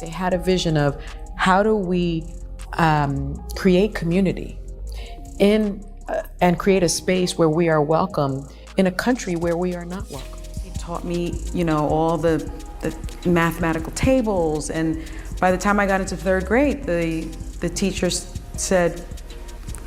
They had a vision of how do we create community and create a space where we are welcome in a country where we are not welcome. He taught me, all the mathematical tables, and by the time I got into 3rd grade, the teachers said,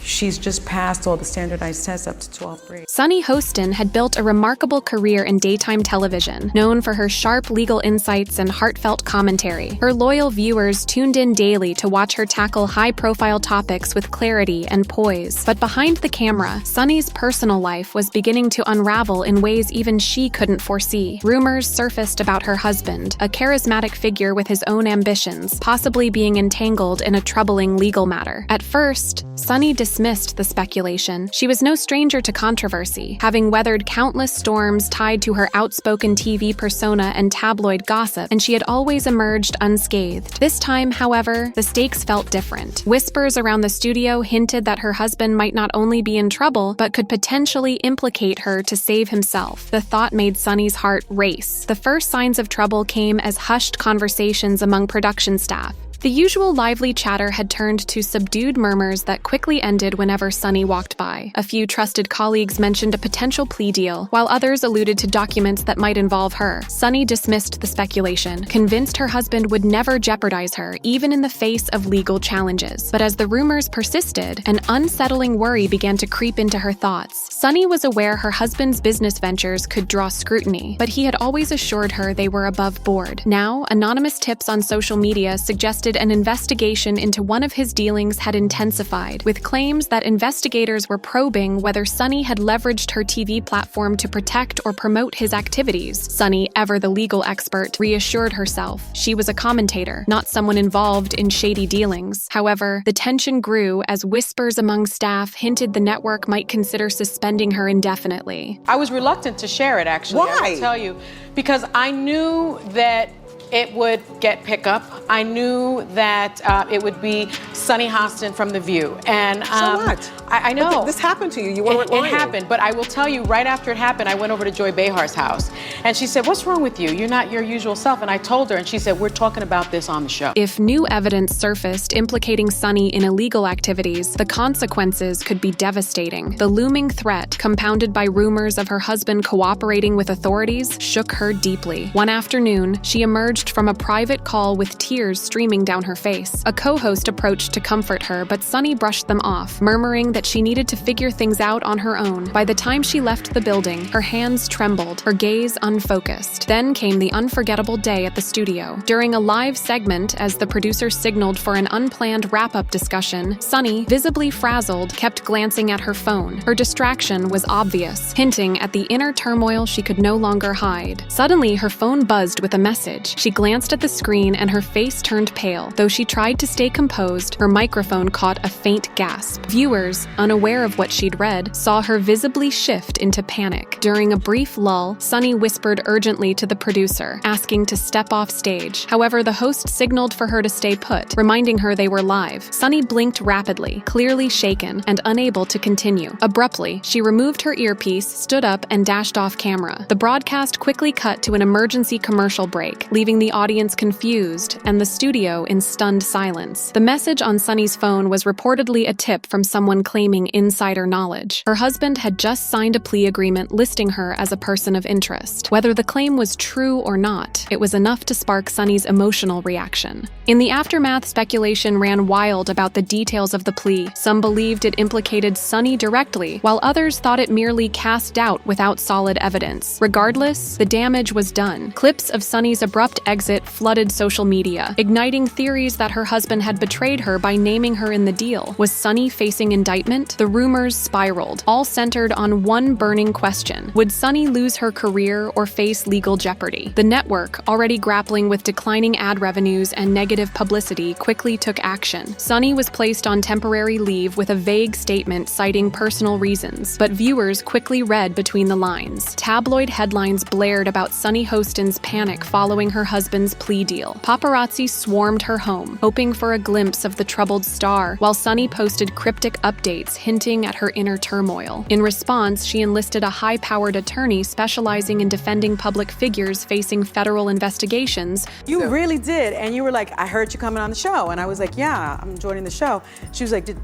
she's just passed all the standardized tests up to 12th grade. Sunny Hostin had built a remarkable career in daytime television, known for her sharp legal insights and heartfelt commentary. Her loyal viewers tuned in daily to watch her tackle high-profile topics with clarity and poise. But behind the camera, Sunny's personal life was beginning to unravel in ways even she couldn't foresee. Rumors surfaced about her husband, a charismatic figure with his own ambitions, possibly being entangled in a troubling legal matter. At first, Sunny dismissed the speculation. She was no stranger to controversy, having weathered countless storms tied to her outspoken TV persona and tabloid gossip, and she had always emerged unscathed. This time, however, the stakes felt different. Whispers around the studio hinted that her husband might not only be in trouble, but could potentially implicate her to save himself. The thought made Sunny's heart race. The first signs of trouble came as hushed conversations among production staff. The usual lively chatter had turned to subdued murmurs that quickly ended whenever Sunny walked by. A few trusted colleagues mentioned a potential plea deal, while others alluded to documents that might involve her. Sunny dismissed the speculation, convinced her husband would never jeopardize her, even in the face of legal challenges. But as the rumors persisted, an unsettling worry began to creep into her thoughts. Sunny was aware her husband's business ventures could draw scrutiny, but he had always assured her they were above board. Now, anonymous tips on social media suggested an investigation into one of his dealings had intensified, with claims that investigators were probing whether Sunny had leveraged her TV platform to protect or promote his activities. Sunny, ever the legal expert, reassured herself she was a commentator, not someone involved in shady dealings. However, the tension grew as whispers among staff hinted the network might consider suspending her indefinitely. I was reluctant to share it, actually. Why? I will tell you, because I knew that it would get pickup. I knew that it would be Sunny Hostin from The View. And so what? I know. But this happened to you. You weren't lying. It happened, but I will tell you, right after it happened, I went over to Joy Behar's house. And she said, "What's wrong with you? You're not your usual self." And I told her, and she said, "We're talking about this on the show." If new evidence surfaced implicating Sunny in illegal activities, the consequences could be devastating. The looming threat, compounded by rumors of her husband cooperating with authorities, shook her deeply. One afternoon, she emerged from a private call with tears streaming down her face. A co-host approached to comfort her, but Sunny brushed them off, murmuring that she needed to figure things out on her own. By the time she left the building, her hands trembled, her gaze unfocused. Then came the unforgettable day at the studio. During a live segment, as the producer signaled for an unplanned wrap-up discussion, Sunny, visibly frazzled, kept glancing at her phone. Her distraction was obvious, hinting at the inner turmoil she could no longer hide. Suddenly, her phone buzzed with a message. She glanced at the screen and her face turned pale. Though she tried to stay composed, her microphone caught a faint gasp. Viewers, unaware of what she'd read, saw her visibly shift into panic. During a brief lull, Sunny whispered urgently to the producer, asking to step off stage. However, the host signaled for her to stay put, reminding her they were live. Sunny blinked rapidly, clearly shaken and unable to continue. Abruptly, she removed her earpiece, stood up, and dashed off camera. The broadcast quickly cut to an emergency commercial break, leaving the audience confused and the studio in stunned silence. The message on Sunny's phone was reportedly a tip from someone claiming insider knowledge. Her husband had just signed a plea agreement listing her as a person of interest. Whether the claim was true or not, it was enough to spark Sunny's emotional reaction. In the aftermath, speculation ran wild about the details of the plea. Some believed it implicated Sunny directly, while others thought it merely cast doubt without solid evidence. Regardless, the damage was done. Clips of Sunny's abrupt exit flooded social media, igniting theories that her husband had betrayed her by naming her in the deal. Was Sunny facing indictment? The rumors spiraled, all centered on one burning question. Would Sunny lose her career or face legal jeopardy? The network, already grappling with declining ad revenues and negative publicity, quickly took action. Sunny was placed on temporary leave with a vague statement citing personal reasons, but viewers quickly read between the lines. Tabloid headlines blared about Sunny Hostin's panic following her husband's plea deal. Paparazzi swarmed her home, hoping for a glimpse of the troubled star, while Sunny posted cryptic updates updates hinting at her inner turmoil. In response, she enlisted a high-powered attorney specializing in defending public figures facing federal investigations. You really did, and you were like, I heard you coming on the show, and I was like, yeah, I'm joining the show. She was like, did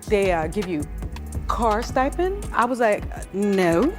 they give you car stipend? I was like, no.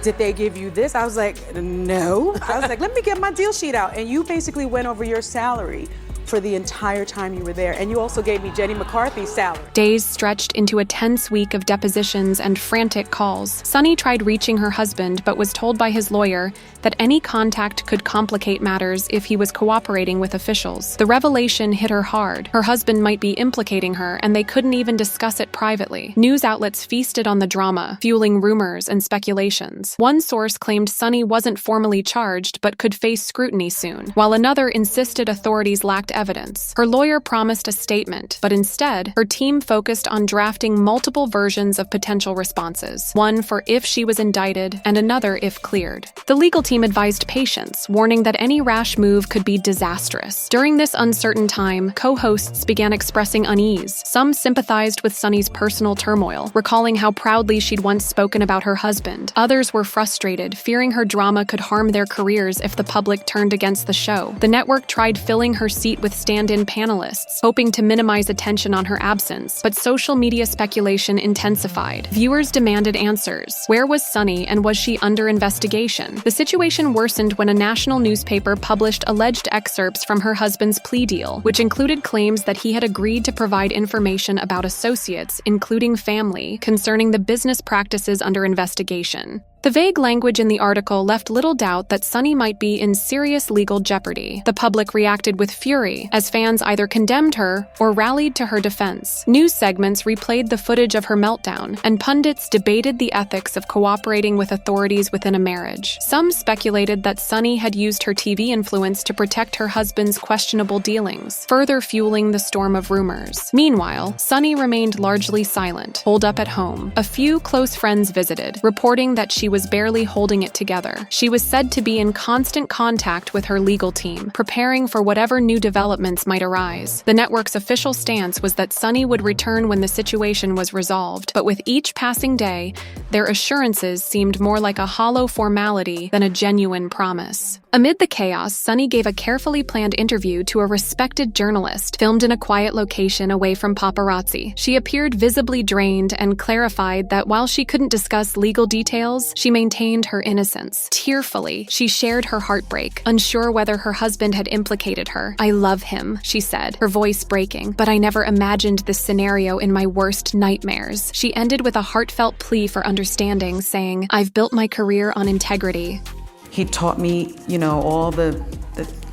Did they give you this? I was like, no. I was like, let me get my deal sheet out. And you basically went over your salary for the entire time you were there. And you also gave me Jenny McCarthy's salary. Days stretched into a tense week of depositions and frantic calls. Sunny tried reaching her husband, but was told by his lawyer that any contact could complicate matters if he was cooperating with officials. The revelation hit her hard. Her husband might be implicating her, and they couldn't even discuss it privately. News outlets feasted on the drama, fueling rumors and speculations. One source claimed Sunny wasn't formally charged, but could face scrutiny soon, while another insisted authorities lacked evidence. Her lawyer promised a statement, but instead, her team focused on drafting multiple versions of potential responses, one for if she was indicted and another if cleared. The legal team advised patience, warning that any rash move could be disastrous. During this uncertain time, co-hosts began expressing unease. Some sympathized with Sunny's personal turmoil, recalling how proudly she'd once spoken about her husband. Others were frustrated, fearing her drama could harm their careers if the public turned against the show. The network tried filling her seat with stand-in panelists, hoping to minimize attention on her absence, but social media speculation intensified. Viewers demanded answers. Where was Sunny, and was she under investigation? The situation worsened when a national newspaper published alleged excerpts from her husband's plea deal, which included claims that he had agreed to provide information about associates, including family, concerning the business practices under investigation. The vague language in the article left little doubt that Sunny might be in serious legal jeopardy. The public reacted with fury, as fans either condemned her or rallied to her defense. News segments replayed the footage of her meltdown, and pundits debated the ethics of cooperating with authorities within a marriage. Some speculated that Sunny had used her TV influence to protect her husband's questionable dealings, further fueling the storm of rumors. Meanwhile, Sunny remained largely silent, holed up at home. A few close friends visited, reporting that she was barely holding it together. She was said to be in constant contact with her legal team, preparing for whatever new developments might arise. The network's official stance was that Sunny would return when the situation was resolved, but with each passing day, their assurances seemed more like a hollow formality than a genuine promise. Amid the chaos, Sunny gave a carefully planned interview to a respected journalist, filmed in a quiet location away from paparazzi. She appeared visibly drained and clarified that while she couldn't discuss legal details, she maintained her innocence. Tearfully, she shared her heartbreak, unsure whether her husband had implicated her. "I love him," she said, her voice breaking, "but I never imagined this scenario in my worst nightmares." She ended with a heartfelt plea for understanding, saying, "I've built my career on integrity." He taught me, all the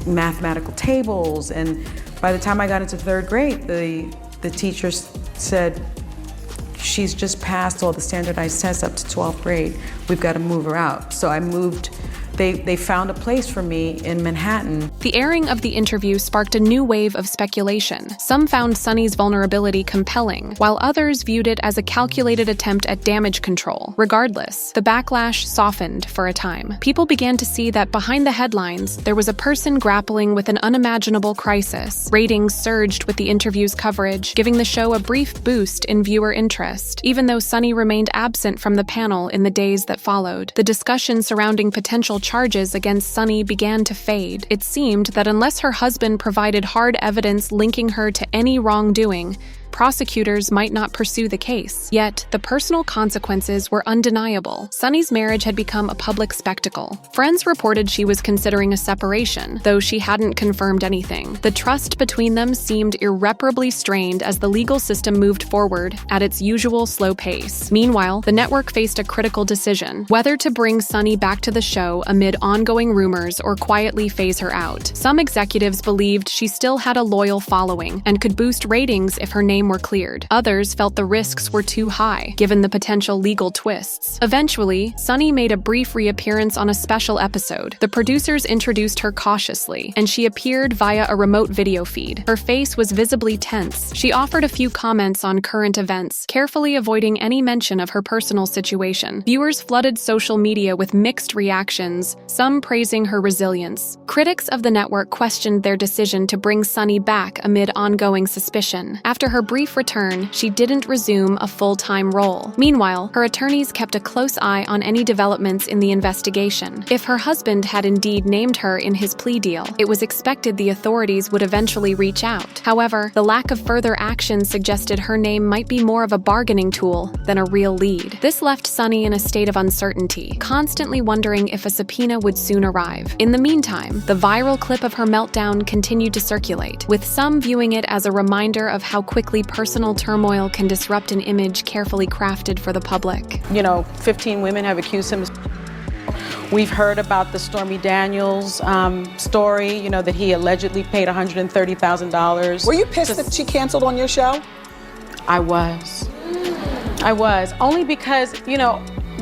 mathematical tables, and by the time I got into third grade, the teachers said, she's just passed all the standardized tests up to 12th grade. We've got to move her out. So I moved. They found a place for me in Manhattan. The airing of the interview sparked a new wave of speculation. Some found Sunny's vulnerability compelling, while others viewed it as a calculated attempt at damage control. Regardless, the backlash softened for a time. People began to see that behind the headlines, there was a person grappling with an unimaginable crisis. Ratings surged with the interview's coverage, giving the show a brief boost in viewer interest. Even though Sunny remained absent from the panel in the days that followed, the discussion surrounding potential charges against Sunny began to fade. It seemed that unless her husband provided hard evidence linking her to any wrongdoing, prosecutors might not pursue the case. Yet, the personal consequences were undeniable. Sunny's marriage had become a public spectacle. Friends reported she was considering a separation, though she hadn't confirmed anything. The trust between them seemed irreparably strained as the legal system moved forward at its usual slow pace. Meanwhile, the network faced a critical decision: whether to bring Sunny back to the show amid ongoing rumors or quietly phase her out. Some executives believed she still had a loyal following and could boost ratings if her name were cleared. Others felt the risks were too high, given the potential legal twists. Eventually, Sunny made a brief reappearance on a special episode. The producers introduced her cautiously, and she appeared via a remote video feed. Her face was visibly tense. She offered a few comments on current events, carefully avoiding any mention of her personal situation. Viewers flooded social media with mixed reactions, some praising her resilience. Critics of the network questioned their decision to bring Sunny back amid ongoing suspicion. After her brief return, she didn't resume a full-time role. Meanwhile, her attorneys kept a close eye on any developments in the investigation. If her husband had indeed named her in his plea deal, it was expected the authorities would eventually reach out. However, the lack of further action suggested her name might be more of a bargaining tool than a real lead. This left Sunny in a state of uncertainty, constantly wondering if a subpoena would soon arrive. In the meantime, the viral clip of her meltdown continued to circulate, with some viewing it as a reminder of how quickly personal turmoil can disrupt an image carefully crafted for the public. 15 women have accused him. We've heard about the Stormy Daniels story, that he allegedly paid $130,000. Were you pissed that she canceled on your show? I was. Only because,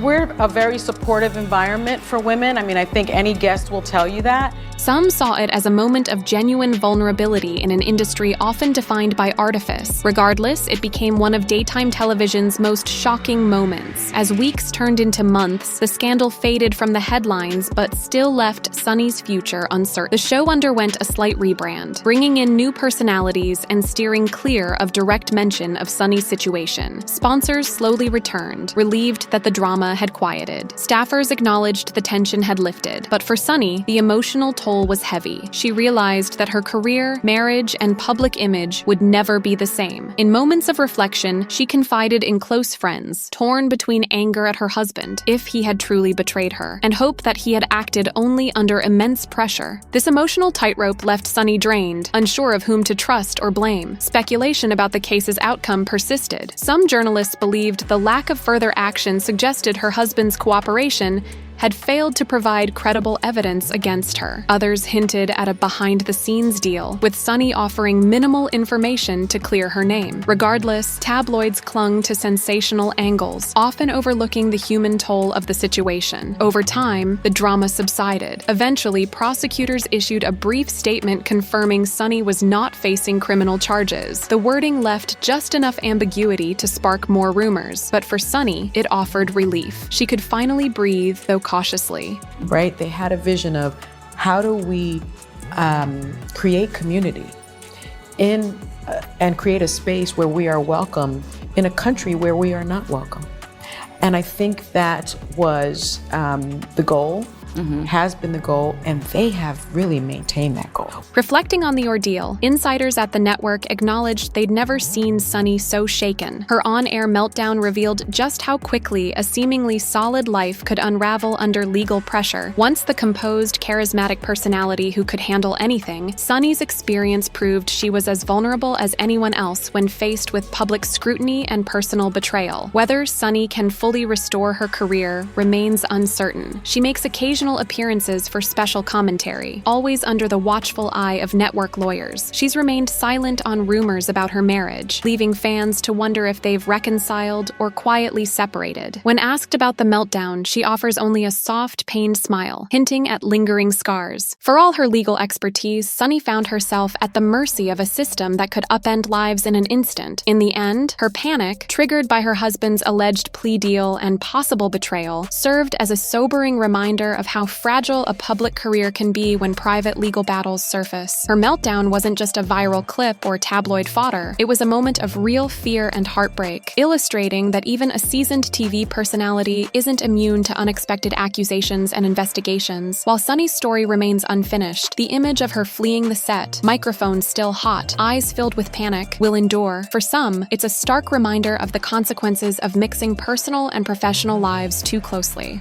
we're a very supportive environment for women. I think any guest will tell you that. Some saw it as a moment of genuine vulnerability in an industry often defined by artifice. Regardless, it became one of daytime television's most shocking moments. As weeks turned into months, the scandal faded from the headlines but still left Sunny's future uncertain. The show underwent a slight rebrand, bringing in new personalities and steering clear of direct mention of Sunny's situation. Sponsors slowly returned, relieved that the drama had quieted. Staffers acknowledged the tension had lifted. But for Sunny, the emotional toll was heavy. She realized that her career, marriage, and public image would never be the same. In moments of reflection, she confided in close friends, torn between anger at her husband, if he had truly betrayed her, and hope that he had acted only under immense pressure. This emotional tightrope left Sunny drained, unsure of whom to trust or blame. Speculation about the case's outcome persisted. Some journalists believed the lack of further action suggested her husband's cooperation had failed to provide credible evidence against her. Others hinted at a behind-the-scenes deal, with Sunny offering minimal information to clear her name. Regardless, tabloids clung to sensational angles, often overlooking the human toll of the situation. Over time, the drama subsided. Eventually, prosecutors issued a brief statement confirming Sunny was not facing criminal charges. The wording left just enough ambiguity to spark more rumors, but for Sunny, it offered relief. She could finally breathe, though cautiously. Right? They had a vision of how do we create community and create a space where we are welcome in a country where we are not welcome. And I think that was the goal. Has been the goal, and they have really maintained that goal. Reflecting on the ordeal, insiders at the network acknowledged they'd never seen Sunny so shaken. Her on-air meltdown revealed just how quickly a seemingly solid life could unravel under legal pressure. Once the composed, charismatic personality who could handle anything, Sunny's experience proved she was as vulnerable as anyone else when faced with public scrutiny and personal betrayal. Whether Sunny can fully restore her career remains uncertain. She makes occasional appearances for special commentary, always under the watchful eye of network lawyers. She's remained silent on rumors about her marriage, leaving fans to wonder if they've reconciled or quietly separated. When asked about the meltdown, she offers only a soft, pained smile, hinting at lingering scars. For all her legal expertise, Sunny found herself at the mercy of a system that could upend lives in an instant. In the end, her panic, triggered by her husband's alleged plea deal and possible betrayal, served as a sobering reminder of how fragile a public career can be when private legal battles surface. Her meltdown wasn't just a viral clip or tabloid fodder. It was a moment of real fear and heartbreak, illustrating that even a seasoned TV personality isn't immune to unexpected accusations and investigations. While Sunny's story remains unfinished, the image of her fleeing the set, microphone still hot, eyes filled with panic, will endure. For some, it's a stark reminder of the consequences of mixing personal and professional lives too closely.